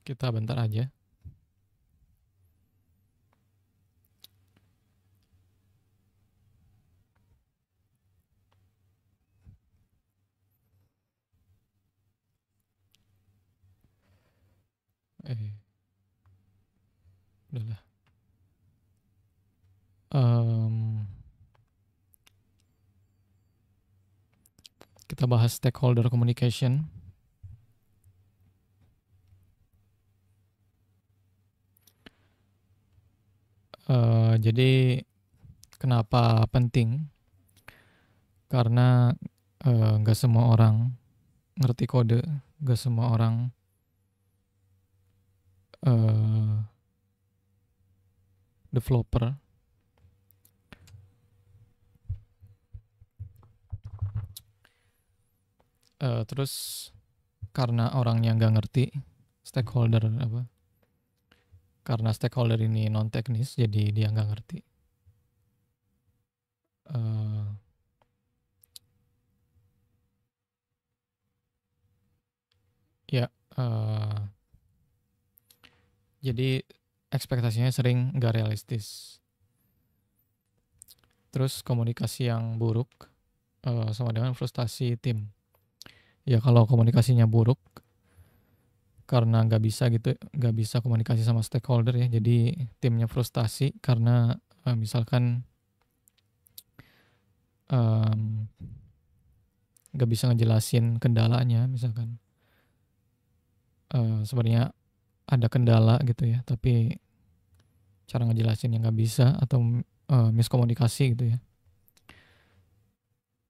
Kita bentar aja. Udahlah. Kita bahas stakeholder communication. Jadi kenapa penting? Karena nggak semua orang ngerti kode, nggak semua orang developer. Terus karena orangnya nggak ngerti stakeholder apa? Karena stakeholder ini non teknis, jadi dia nggak ngerti. Ya, jadi ekspektasinya sering nggak realistis. Terus komunikasi yang buruk sama dengan frustasi tim. Ya kalau komunikasinya buruk karena nggak bisa gitu, nggak bisa komunikasi sama stakeholder ya, jadi timnya frustasi karena misalkan nggak bisa ngejelasin kendalanya, misalkan sebenarnya ada kendala gitu ya, tapi cara ngejelasinnya nggak bisa atau miskomunikasi gitu ya.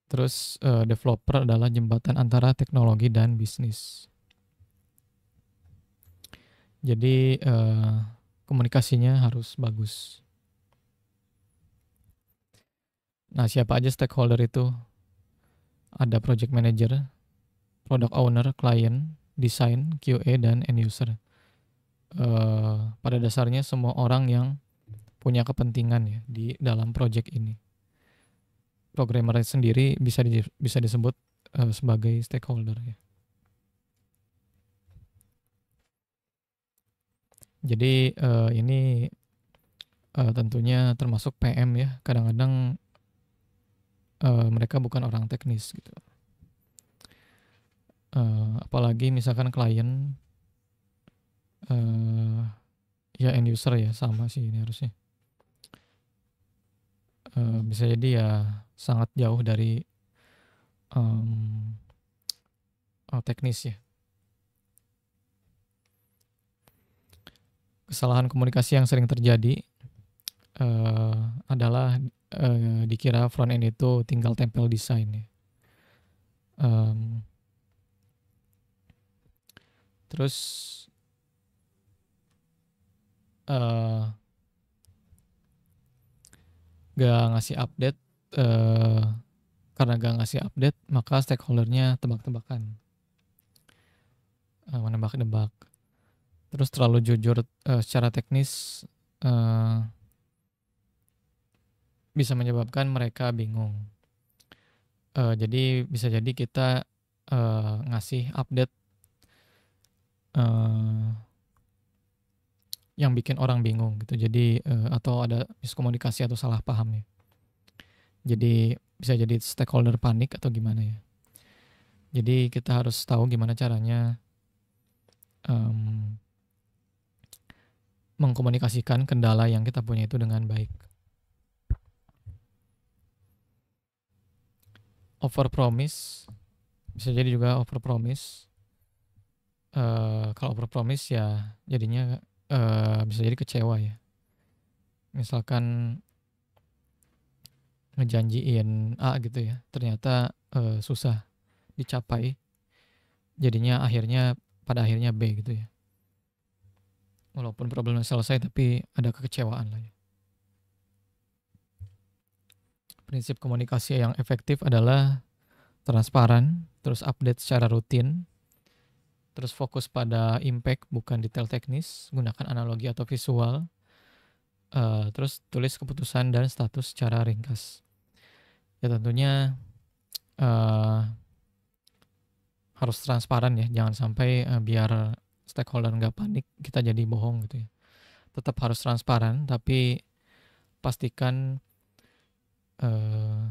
Terus developer adalah jembatan antara teknologi dan bisnis. Jadi komunikasinya harus bagus. Nah, siapa aja stakeholder itu? Ada project manager, product owner, client, design, QA, dan end user. Pada dasarnya semua orang yang punya kepentingan ya di dalam project ini. Programmer sendiri bisa disebut sebagai stakeholder ya. Jadi ini tentunya termasuk PM ya. Kadang-kadang mereka bukan orang teknis gitu. Apalagi misalkan klien ya end user ya, sama sih ini harusnya. Bisa jadi ya sangat jauh dari teknis ya. Kesalahan komunikasi yang sering terjadi adalah dikira front end itu tinggal tempel desain ya. Terus gak ngasih update, karena gak ngasih update maka stakeholdernya tebak-tebakan, menebak-nebak. Terus terlalu jujur secara teknis bisa menyebabkan mereka bingung. Jadi bisa jadi kita ngasih update yang bikin orang bingung gitu. Jadi atau ada miskomunikasi atau salah paham ya. Jadi bisa jadi stakeholder panik atau gimana ya. Jadi kita harus tahu gimana caranya mengkomunikasikan kendala yang kita punya itu dengan baik. Overpromise, bisa jadi juga overpromise. Kalau overpromise ya jadinya bisa jadi kecewa ya. Misalkan ngejanjiin A gitu ya, ternyata susah dicapai. Jadinya pada akhirnya B gitu ya. Walaupun problemnya selesai tapi ada kekecewaan lah ya. Prinsip komunikasi yang efektif adalah transparan, terus update secara rutin, terus fokus pada impact bukan detail teknis, gunakan analogi atau visual, terus tulis keputusan dan status secara ringkas. Ya tentunya harus transparan ya, jangan sampai biar stakeholder nggak panik, kita jadi bohong gitu ya. Tetap harus transparan, tapi pastikan eh,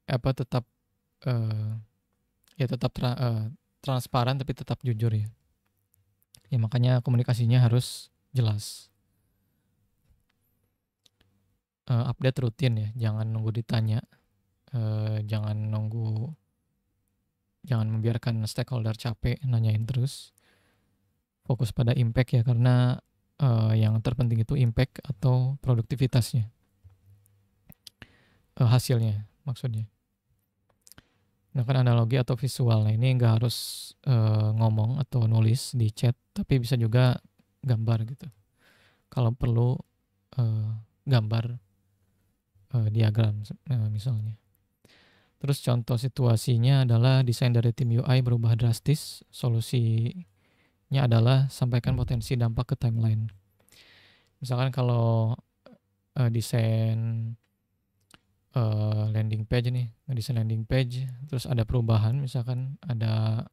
tetap eh, ya tetap transparan tapi tetap jujur ya. Ya makanya komunikasinya harus jelas. Update rutin ya, jangan nunggu ditanya, jangan membiarkan stakeholder capek nanyain terus. Fokus pada impact ya, karena yang terpenting itu impact atau produktivitasnya, hasilnya maksudnya. Nah kan analogi atau visual, nah ini nggak harus ngomong atau nulis di chat, tapi bisa juga gambar gitu. Kalau perlu gambar diagram misalnya. Terus contoh situasinya adalah desain dari tim UI berubah drastis, solusinya adalah sampaikan potensi dampak ke timeline. Misalkan kalau desain landing page nih, desain landing page, terus ada perubahan, misalkan ada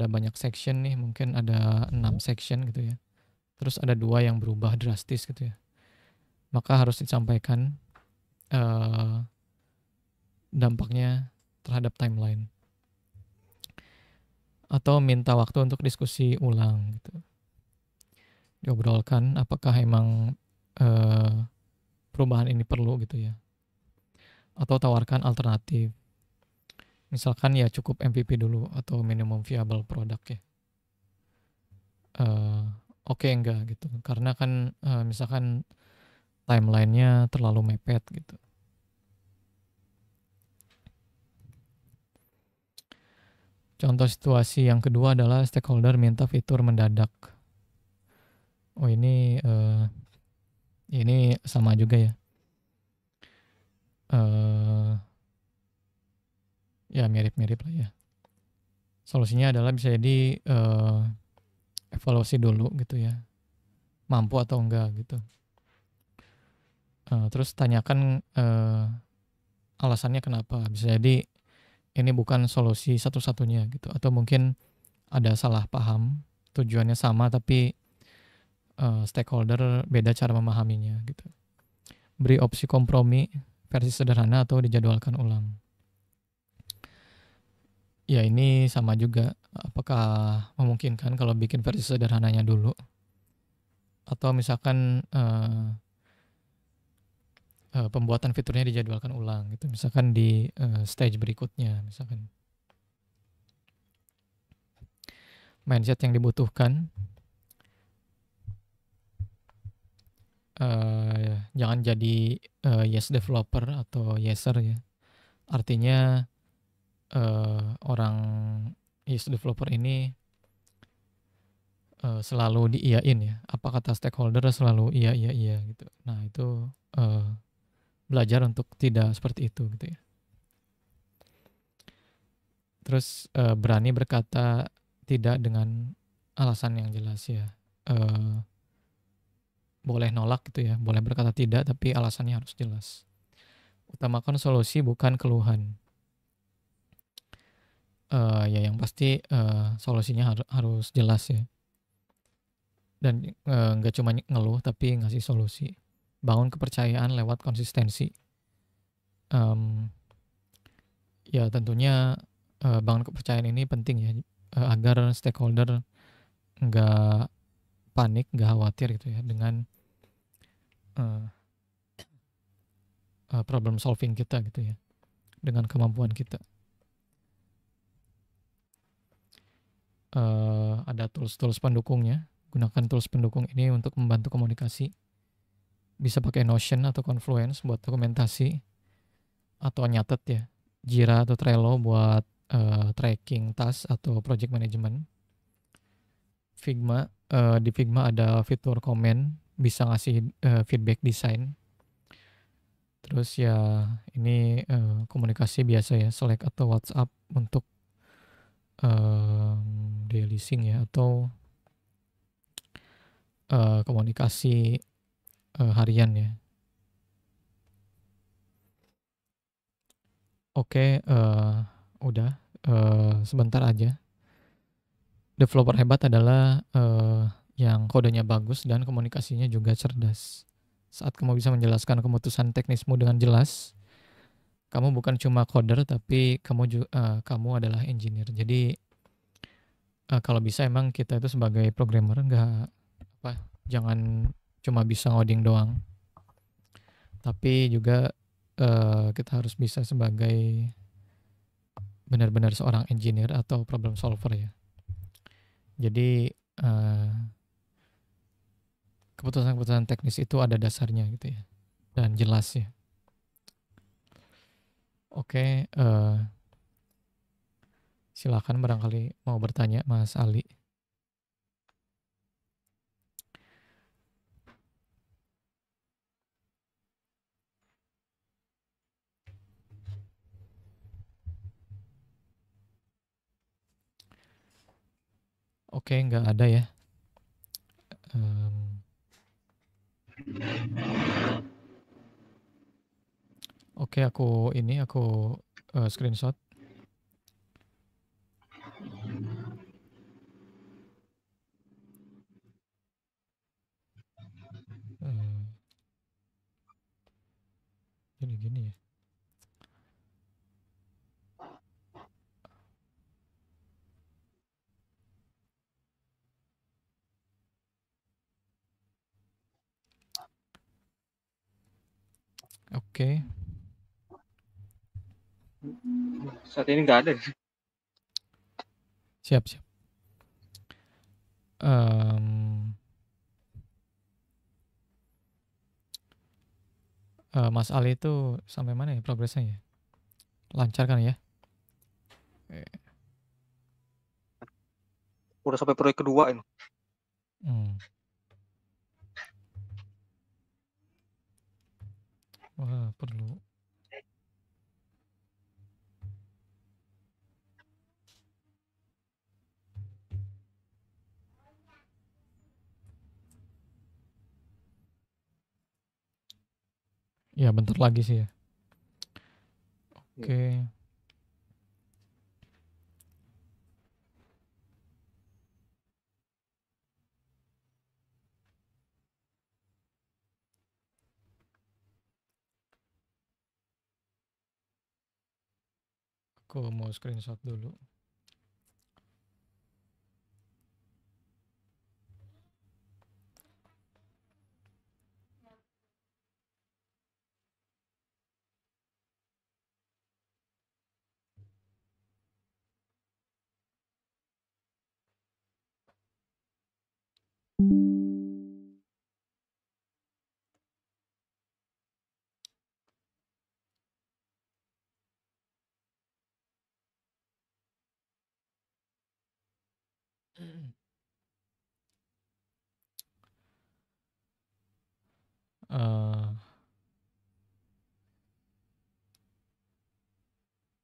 banyak section nih, mungkin ada 6 section gitu ya. Terus ada 2 yang berubah drastis gitu ya. Maka harus disampaikan dampaknya terhadap timeline. Atau minta waktu untuk diskusi ulang gitu. Diobrolkan apakah emang perubahan ini perlu gitu ya. Atau tawarkan alternatif. Misalkan ya cukup MVP dulu atau minimum viable product ya. Oke enggak gitu. Karena kan misalkan timelinenya terlalu mepet gitu. Contoh situasi yang kedua adalah stakeholder minta fitur mendadak. Oh ini sama juga ya. Ya mirip-mirip lah ya. Solusinya adalah bisa jadi evaluasi dulu gitu ya. Mampu atau enggak gitu. Terus tanyakan alasannya kenapa. Bisa jadi ini bukan solusi satu-satunya gitu. Atau mungkin ada salah paham, tujuannya sama tapi stakeholder beda cara memahaminya gitu. Beri opsi kompromi, versi sederhana atau dijadwalkan ulang. Ya ini sama juga, apakah memungkinkan kalau bikin versi sederhananya dulu? Atau misalkan pembuatan fiturnya dijadwalkan ulang gitu, misalkan di stage berikutnya misalkan. Mindset yang dibutuhkan, jangan jadi yes developer atau yeser ya. Artinya orang yes developer ini selalu diiyain ya, apa kata stakeholder selalu iya gitu. Nah itu belajar untuk tidak seperti itu gitu ya. Terus berani berkata tidak dengan alasan yang jelas ya. Boleh nolak gitu ya, boleh berkata tidak tapi alasannya harus jelas. Utamakan solusi bukan keluhan. Ya yang pasti solusinya harus jelas ya. Dan nggak cuma ngeluh tapi ngasih solusi. Bangun kepercayaan lewat konsistensi. Ya tentunya bangun kepercayaan ini penting ya, agar stakeholder nggak panik, nggak khawatir gitu ya dengan problem solving kita gitu ya, dengan kemampuan kita. Ada tools pendukungnya. Gunakan tools pendukung ini untuk membantu komunikasi. Bisa pakai Notion atau Confluence buat dokumentasi atau nyatet ya. Jira atau Trello buat tracking task atau project management. Figma, di Figma ada fitur komen, bisa ngasih feedback desain. Terus ya ini komunikasi biasa ya, Slack atau WhatsApp untuk daily sync ya, atau komunikasi harian ya. Oke, udah sebentar aja. Developer hebat adalah yang kodenya bagus dan komunikasinya juga cerdas. Saat kamu bisa menjelaskan keputusan teknismu dengan jelas, kamu bukan cuma coder tapi kamu adalah engineer. Jadi kalau bisa emang kita itu sebagai programmer jangan cuma bisa ngoding doang, tapi juga kita harus bisa sebagai benar-benar seorang engineer atau problem solver ya. Jadi keputusan-keputusan teknis itu ada dasarnya gitu ya, dan jelas ya. Oke, silakan barangkali mau bertanya Mas Ali. Oke, nggak ada ya. Oke, aku screenshot. Jadi gini ya. Oke. Saat ini nggak ada. Siap. Mas Ali itu sampai mana ya progresnya ya? Lancar kan ya? Udah sampai proyek kedua ini. Wah, perlu. Ya, bentar lagi sih ya. Oke. Aku mau screenshot dulu.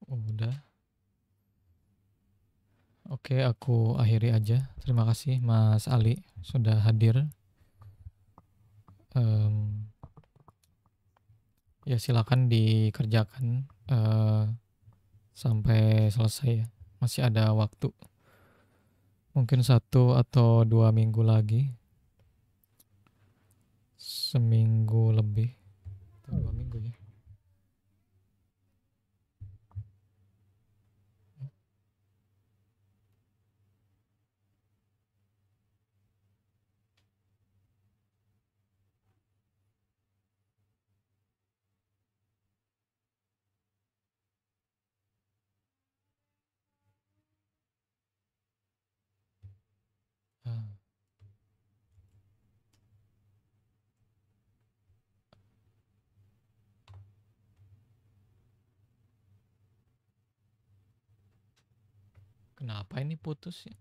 Udah. Oke, aku akhiri aja. Terima kasih Mas Ali sudah hadir. Ya silakan dikerjakan sampai selesai ya. Masih ada waktu. Mungkin 1 atau 2 minggu lagi. Seminggu lebih. Atau 2 minggu ya. Kenapa ini putus ya?